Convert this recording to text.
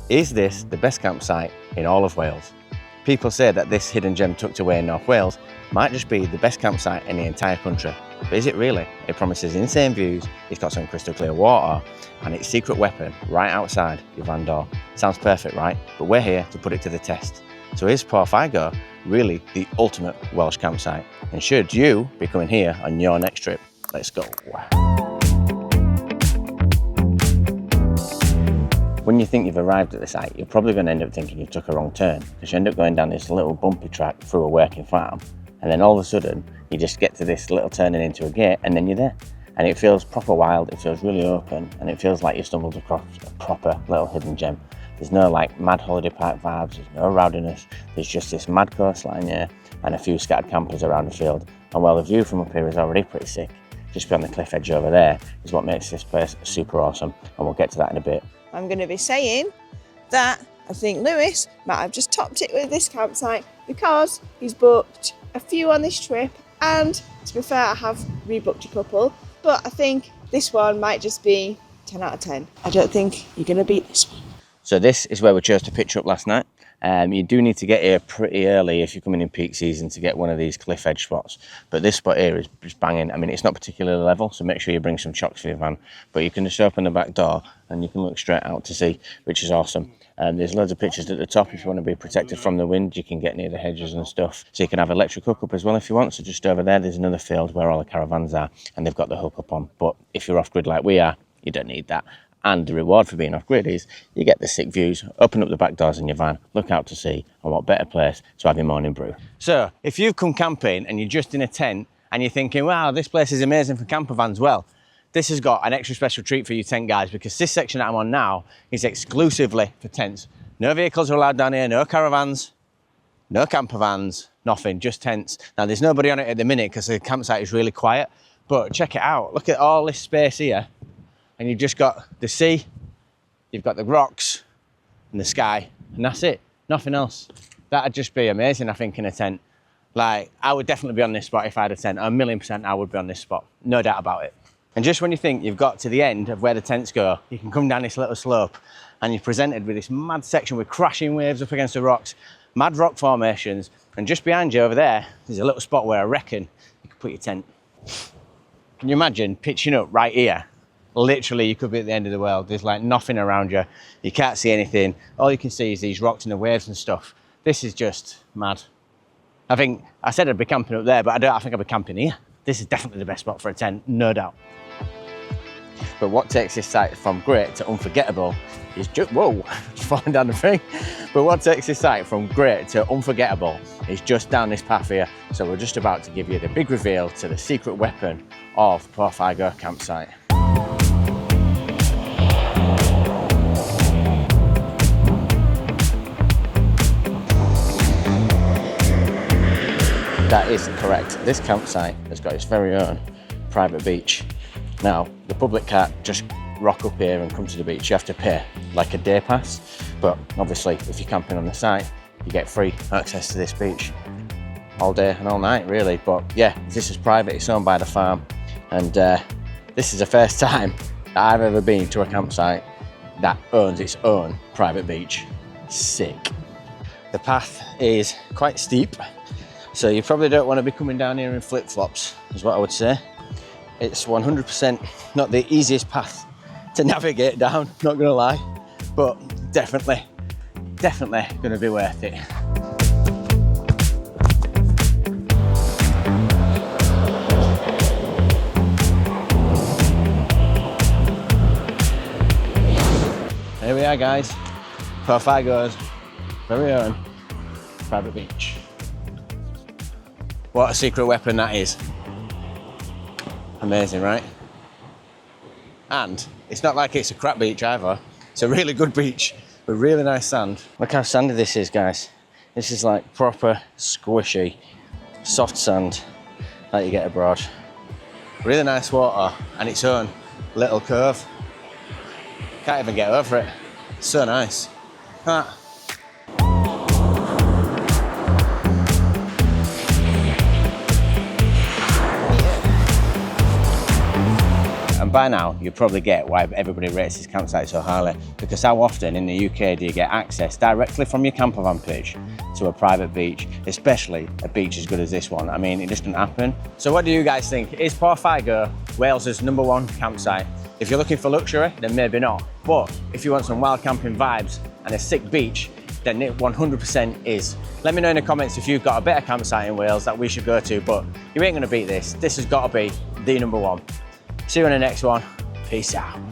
Is this the best campsite in all of Wales? People say that this hidden gem tucked away in North Wales might just be the best campsite in the entire country. But is it really? It promises insane views, it's got some crystal clear water, and its secret weapon right outside your van door. Sounds perfect, right? But we're here to put it to the test. So is Porth Iago really the ultimate Welsh campsite? And should you be coming here on your next trip? Let's go. When you think you've arrived at the site, you're probably going to end up thinking you took a wrong turn, because you end up going down this little bumpy track through a working farm, and then all of a sudden you just get to this little turning into a gate and then you're there. And it feels proper wild, it feels really open, and it feels like you stumbled across a proper little hidden gem. There's no like mad holiday park vibes, there's no rowdiness, there's just this mad coastline here and a few scattered campers around the field. And while the view from up here is already pretty sick, just beyond the cliff edge over there is what makes this place super awesome, and we'll get to that in a bit. I'm going to be saying that I think Lewis might have just topped it with this campsite because he's booked a few on this trip, and to be fair, I have rebooked a couple, but I think this one might just be 10 out of 10. I don't think you're going to beat this one. So this is where we chose to pitch up last night. You do need to get here pretty early if you're coming in peak season to get one of these cliff edge spots. But this spot here is just banging. I mean, it's not particularly level, so make sure you bring some chocks for your van. But you can just open the back door and you can look straight out to sea, which is awesome. There's loads of pictures at the top if you want to be protected from the wind. You can get near the hedges and stuff. So you can have electric hookup as well if you want. So just over there, there's another field where all the caravans are, and they've got the hookup on. But if you're off-grid like we are, you don't need that. And the reward for being off-grid is you get the sick views, open up the back doors in your van, look out to sea, and what better place to have your morning brew. So if you've come camping and you're just in a tent and you're thinking, wow, this place is amazing for campervans, well, this has got an extra special treat for you tent guys, because this section that I'm on now is exclusively for tents. No vehicles are allowed down here, no caravans, no campervans, nothing, just tents. Now there's nobody on it at the minute because the campsite is really quiet, but check it out. Look at all this space here. And you've just got the sea, you've got the rocks and the sky, and that's it, nothing else. That'd just be amazing, I think, in a tent. Like, I would definitely be on this spot if I had a tent. 1,000,000% I would be on this spot, no doubt about it. And just when you think you've got to the end of where the tents go, you can come down this little slope and you're presented with this mad section with crashing waves up against the rocks, mad rock formations, and just behind you over there, there's a little spot where I reckon you could put your tent. Can you imagine pitching up right here? Literally, you could be at the end of the world. There's like nothing around you. You can't see anything. All you can see is these rocks and the waves and stuff. This is just mad. I think, I said I'd be camping up there, but I think I'd be camping here. This is definitely the best spot for a tent, no doubt. But what takes this site from great to unforgettable is just, whoa, just falling down the thing. But what takes this site from great to unforgettable is just down this path here. So we're just about to give you the big reveal to the secret weapon of Porth Iago Campsite. That is correct. This campsite has got its very own private beach. Now, the public can't just rock up here and come to the beach. You have to pay like a day pass. But obviously, if you're camping on the site, you get free access to this beach all day and all night, really. But yeah, this is private, it's owned by the farm. And this is the first time that I've ever been to a campsite that owns its own private beach. Sick. The path is quite steep, so you probably don't want to be coming down here in flip-flops, is what I would say. It's 100% not the easiest path to navigate down, not gonna lie, but definitely gonna be worth it. Here we are, guys. Porth Iago's very own private beach. What a secret weapon that is. Amazing, right? And it's not like it's a crap beach either. It's a really good beach with really nice sand. Look how sandy this is, guys. This is like proper squishy, soft sand that you get abroad. Really nice water and its own little cove. Can't even get over it. It's so nice. Ah. And by now, you probably get why everybody rates this campsite so highly, because how often in the UK do you get access directly from your campervan pitch to a private beach, especially a beach as good as this one? I mean, it just doesn't happen. So what do you guys think? Is Porth Iago Wales's #1 campsite? If you're looking for luxury, then maybe not. But if you want some wild camping vibes and a sick beach, then it 100% is. Let me know in the comments if you've got a better campsite in Wales that we should go to, but you ain't gonna beat this. This has got to be the #1. See you in the next one. Peace out.